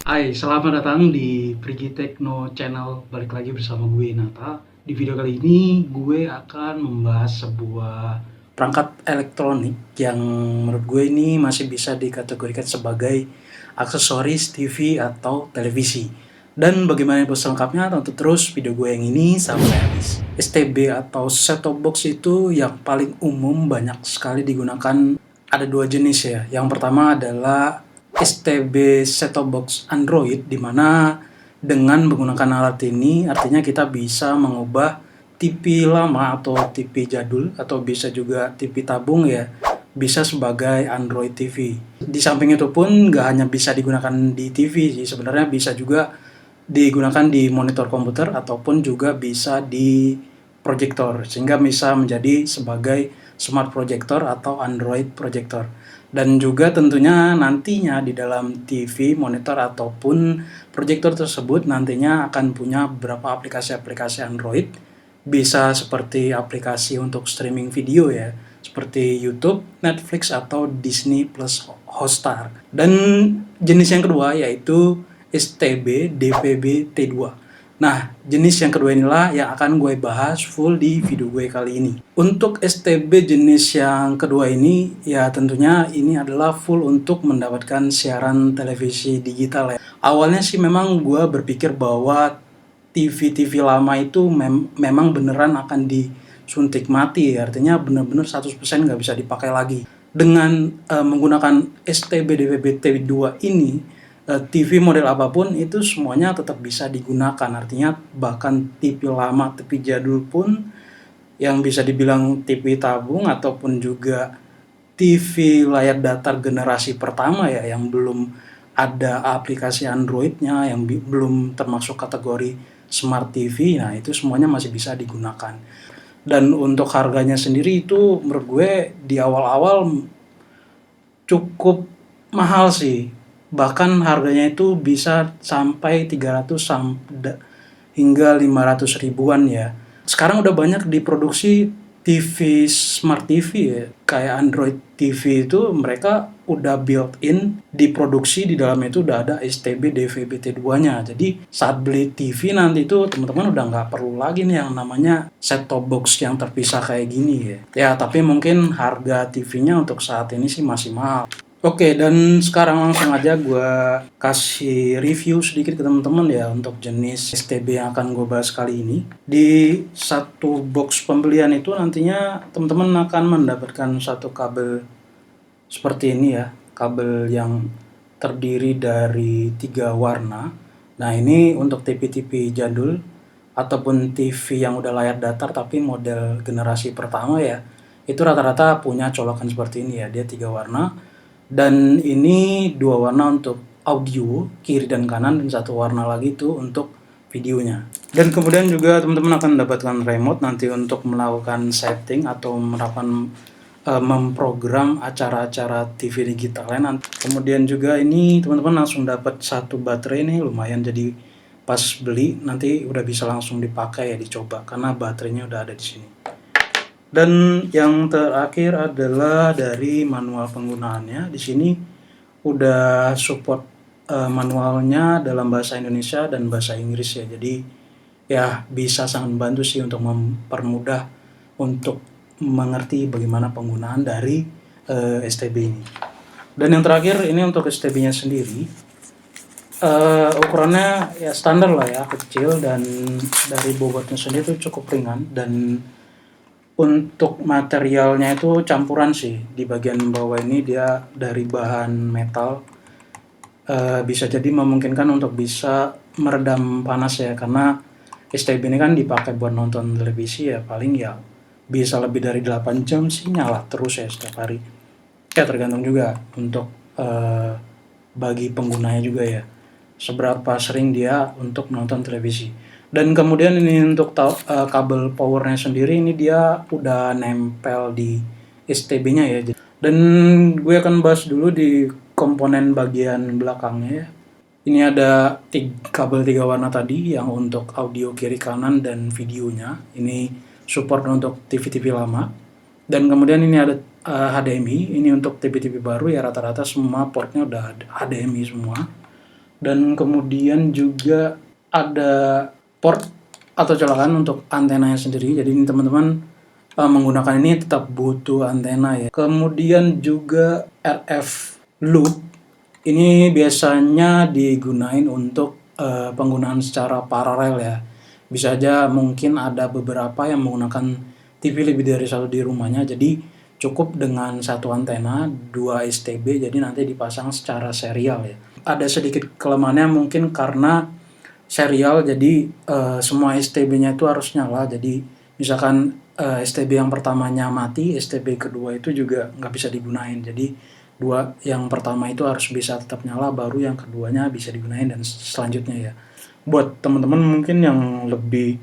Hai, selamat datang di Prigi Techno Channel. Balik lagi bersama gue Nata. Di video kali ini gue akan membahas sebuah perangkat elektronik yang menurut gue ini masih bisa dikategorikan sebagai aksesoris TV atau televisi. Dan bagaimana info selengkapnya, tonton terus video gue yang ini sampai habis. STB atau set-top box itu yang paling umum banyak sekali digunakan, ada dua jenis ya. Yang pertama adalah STB set-top box Android, di mana dengan menggunakan alat ini artinya kita bisa mengubah TV lama atau TV jadul atau bisa juga TV tabung ya, bisa sebagai Android TV. Di samping itu pun nggak hanya bisa digunakan di TV sih, sebenarnya bisa juga digunakan di monitor komputer ataupun juga bisa di proyektor, sehingga bisa menjadi sebagai smart projector atau Android projector. Dan juga tentunya nantinya di dalam TV, monitor ataupun proyektor tersebut nantinya akan punya beberapa aplikasi-aplikasi Android, bisa seperti aplikasi untuk streaming video ya, seperti YouTube, Netflix atau Disney Plus Hotstar. Dan jenis yang kedua yaitu STB DVB T2. Nah, jenis yang kedua inilah yang akan gue bahas full di video gue kali ini. Untuk STB jenis yang kedua ini, ya tentunya ini adalah full untuk mendapatkan siaran televisi digital ya. Awalnya sih memang gue berpikir bahwa TV-TV lama itu memang beneran akan disuntik mati ya. Artinya bener-bener 100% nggak bisa dipakai lagi. Dengan menggunakan STB DVB T2 ini, TV model apapun itu semuanya tetap bisa digunakan. Artinya bahkan TV lama, TV jadul pun yang bisa dibilang TV tabung ataupun juga TV layar datar generasi pertama ya, yang belum ada aplikasi Android-nya, yang belum termasuk kategori Smart TV, nah itu semuanya masih bisa digunakan. Dan untuk harganya sendiri itu menurut gue di awal-awal cukup mahal sih. Bahkan harganya itu bisa sampai 300 hingga 500 ribuan ya. Sekarang udah banyak diproduksi TV Smart TV ya. Kayak Android TV itu mereka udah built-in diproduksi, di dalamnya itu udah ada STB DVB-T2-nya. Jadi saat beli TV nanti itu teman-teman udah nggak perlu lagi nih yang namanya set-top box yang terpisah kayak gini ya. Ya tapi mungkin harga TV-nya untuk saat ini sih masih mahal. Oke, dan sekarang langsung aja gue kasih review sedikit ke teman-teman ya untuk jenis STB yang akan gue bahas kali ini. Di satu box pembelian itu nantinya teman-teman akan mendapatkan satu kabel seperti ini ya, kabel yang terdiri dari 3 warna. Nah ini untuk TV-TV jadul ataupun TV yang udah layar datar tapi model generasi pertama ya, itu rata-rata punya colokan seperti ini ya, dia 3 warna. Dan ini 2 warna untuk audio kiri dan kanan, dan 1 warna lagi itu untuk videonya. Dan kemudian juga teman-teman akan mendapatkan remote nanti untuk melakukan setting atau melakukan memprogram acara-acara TV digitalnya nanti. Kemudian juga ini teman-teman langsung dapat satu baterai nih, lumayan, jadi pas beli nanti udah bisa langsung dipakai ya, dicoba karena baterainya udah ada di sini. Dan yang terakhir adalah dari manual penggunaannya. Di sini udah support manualnya dalam bahasa Indonesia dan bahasa Inggris ya. Jadi ya bisa sangat membantu sih untuk mempermudah untuk mengerti bagaimana penggunaan dari STB ini. Dan yang terakhir ini untuk STB-nya sendiri, ukurannya ya standar lah ya, kecil, dan dari bobotnya sendiri itu cukup ringan. Dan untuk materialnya itu campuran sih. Di bagian bawah ini dia dari bahan metal, bisa jadi memungkinkan untuk bisa meredam panas ya, karena STB ini kan dipakai buat nonton televisi ya, paling ya bisa lebih dari 8 jam sih nyala terus ya setiap hari. Ya tergantung juga untuk bagi penggunanya juga ya, seberapa sering dia untuk menonton televisi. Dan kemudian ini untuk kabel powernya sendiri, ini dia udah nempel di STB-nya ya. Dan gue akan bahas dulu di komponen bagian belakangnya ya. Ini ada kabel 3 warna tadi yang untuk audio kiri kanan dan videonya. Ini support untuk TV-TV lama. Dan kemudian ini ada HDMI, ini untuk TV-TV baru ya, rata-rata semua portnya udah HDMI semua. Dan kemudian juga ada port atau colokan untuk antenanya sendiri. Jadi ini teman-teman menggunakan ini tetap butuh antena ya. Kemudian juga RF loop. Ini biasanya digunain untuk penggunaan secara paralel ya. Bisa aja mungkin ada beberapa yang menggunakan TV lebih dari satu di rumahnya. Jadi cukup dengan satu antena, 2 STB, jadi nanti dipasang secara serial ya. Ada sedikit kelemahannya mungkin karena serial, jadi semua STB-nya itu harus nyala. Jadi misalkan STB yang pertamanya mati, STB kedua itu juga nggak bisa digunain. Jadi yang pertama itu harus bisa tetap nyala, baru yang keduanya bisa digunain dan selanjutnya ya. Buat teman-teman mungkin yang lebih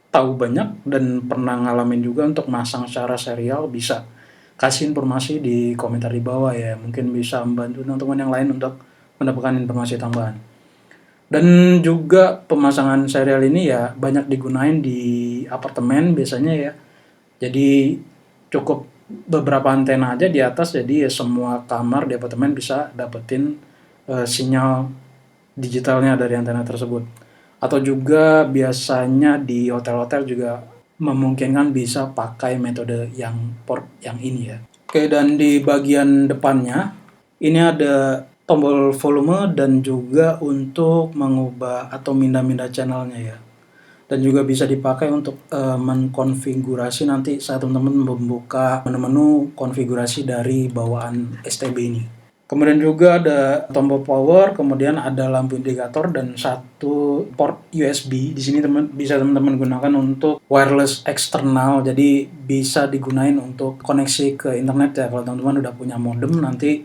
tahu banyak dan pernah ngalamin juga untuk masang secara serial, bisa kasih informasi di komentar di bawah ya. Mungkin bisa membantu teman-teman yang lain untuk mendapatkan informasi tambahan. Dan juga pemasangan serial ini ya banyak digunain di apartemen biasanya ya. Jadi cukup beberapa antena aja di atas, jadi ya semua kamar di apartemen bisa dapetin sinyal digitalnya dari antena tersebut. Atau juga biasanya di hotel-hotel juga memungkinkan bisa pakai metode yang port yang ini ya. Oke, dan di bagian depannya ini ada tombol volume dan juga untuk mengubah atau mindah-mindah channelnya ya. Dan juga bisa dipakai untuk mengkonfigurasi nanti saat teman-teman membuka menu-menu konfigurasi dari bawaan STB ini. Kemudian juga ada tombol power, kemudian ada lampu indikator dan satu port USB. Di sini bisa teman-teman gunakan untuk wireless eksternal. Jadi bisa digunain untuk koneksi ke internet ya. Kalau teman-teman udah punya modem, nanti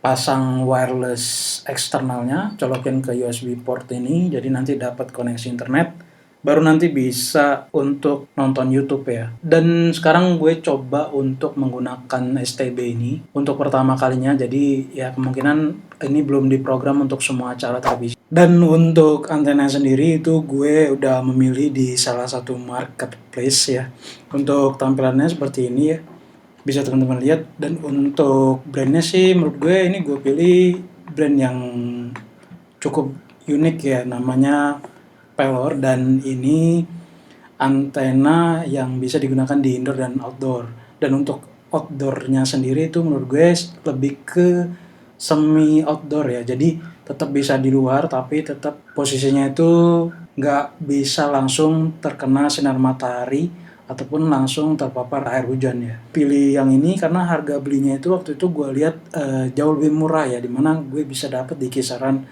pasang wireless eksternalnya, colokin ke USB port ini, jadi nanti dapat koneksi internet, baru nanti bisa untuk nonton YouTube ya. Dan sekarang gue coba untuk menggunakan STB ini untuk pertama kalinya, jadi ya kemungkinan ini belum diprogram untuk semua acara televisi. Dan untuk antena sendiri itu gue udah memilih di salah satu marketplace ya. Untuk tampilannya seperti ini ya, bisa teman-teman lihat. Dan untuk brandnya sih menurut gue ini gue pilih brand yang cukup unik ya, namanya Pelor, dan ini antena yang bisa digunakan di indoor dan outdoor. Dan untuk outdoornya sendiri itu menurut gue lebih ke semi outdoor ya, jadi tetap bisa di luar tapi tetap posisinya itu nggak bisa langsung terkena sinar matahari ataupun langsung terpapar air hujan ya. Pilih yang ini karena harga belinya itu waktu itu gue lihat jauh lebih murah ya, dimana gue bisa dapat di kisaran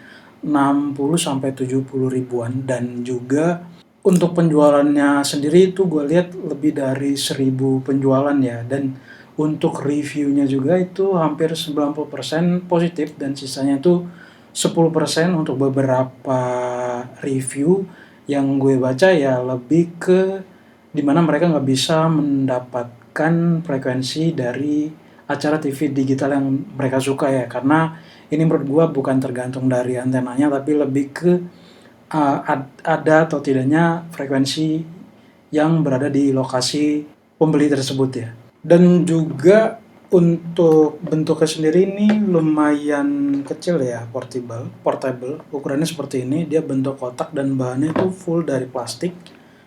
60 sampai 70 ribuan. Dan juga untuk penjualannya sendiri itu gue lihat lebih dari 1000 penjualan ya. Dan untuk reviewnya juga itu hampir 90% positif dan sisanya itu 10% untuk beberapa review yang gue baca ya lebih ke dimana mereka nggak bisa mendapatkan frekuensi dari acara TV digital yang mereka suka ya. Karena ini menurut gue bukan tergantung dari antenanya, tapi lebih ke ada atau tidaknya frekuensi yang berada di lokasi pembeli tersebut ya. Dan juga untuk bentuknya sendiri ini lumayan kecil ya, portable. Ukurannya seperti ini, dia bentuk kotak dan bahannya itu full dari plastik.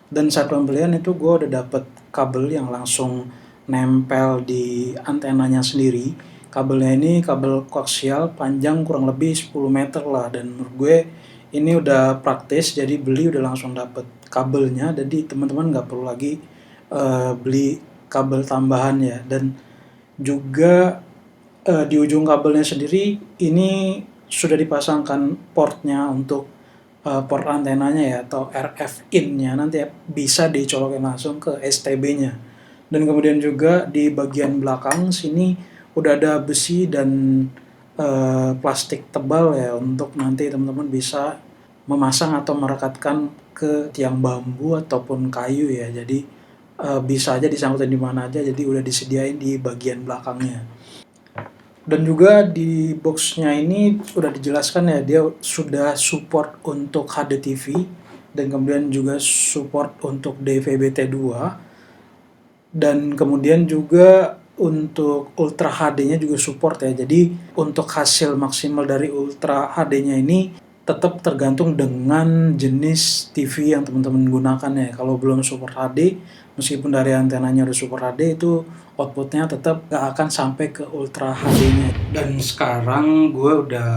Dan saat pembelian itu gue udah dapet kabel yang langsung nempel di antenanya sendiri. Kabelnya ini kabel koaksial panjang kurang lebih 10 meter lah, dan menurut gue ini udah praktis, jadi beli udah langsung dapet kabelnya, jadi teman-teman nggak perlu lagi beli kabel tambahan ya. Dan juga di ujung kabelnya sendiri ini sudah dipasangkan portnya untuk port antenanya ya, atau RF in-nya, nanti bisa dicolokin langsung ke STB-nya. Dan kemudian juga di bagian belakang sini udah ada besi dan plastik tebal ya, untuk nanti teman-teman bisa memasang atau merekatkan ke tiang bambu ataupun kayu ya. Jadi bisa aja disangkutin di mana aja, jadi udah disediain di bagian belakangnya. Dan juga di boxnya ini udah dijelaskan ya, dia sudah support untuk HDTV dan kemudian juga support untuk DVB-T2, dan kemudian juga untuk Ultra HD-nya juga support ya. Jadi untuk hasil maksimal dari Ultra HD-nya ini tetap tergantung dengan jenis TV yang teman-teman gunakan ya. Kalau belum Super HD, meskipun dari antenanya udah Super HD, itu outputnya tetap gak akan sampai ke Ultra HD-nya. Dan sekarang gue udah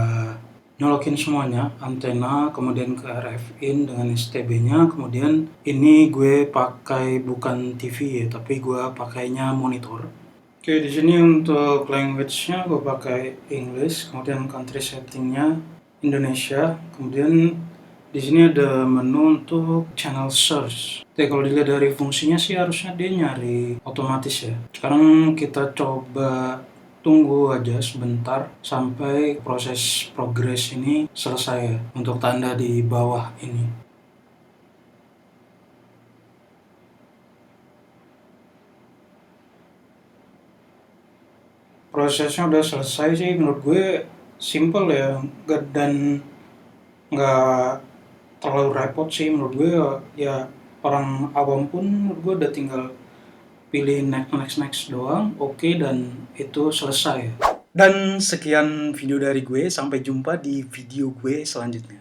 nyolokin semuanya, antena, kemudian ke RF in dengan STB-nya, kemudian ini gue pakai bukan TV ya, tapi gue pakainya monitor. Oke, di sini untuk language-nya gue pakai English, kemudian country setting-nya Indonesia, kemudian di sini ada menu untuk channel search. Oke, kalau dilihat dari fungsinya sih harusnya dia nyari otomatis ya. Sekarang kita coba tunggu aja sebentar sampai proses progress ini selesai ya, untuk tanda di bawah ini. Prosesnya udah selesai sih, menurut gue simple ya, dan nggak terlalu repot sih menurut gue ya. Orang awam pun menurut gue udah tinggal pilih next doang, oke, dan itu selesai. Dan sekian video dari gue, sampai jumpa di video gue selanjutnya.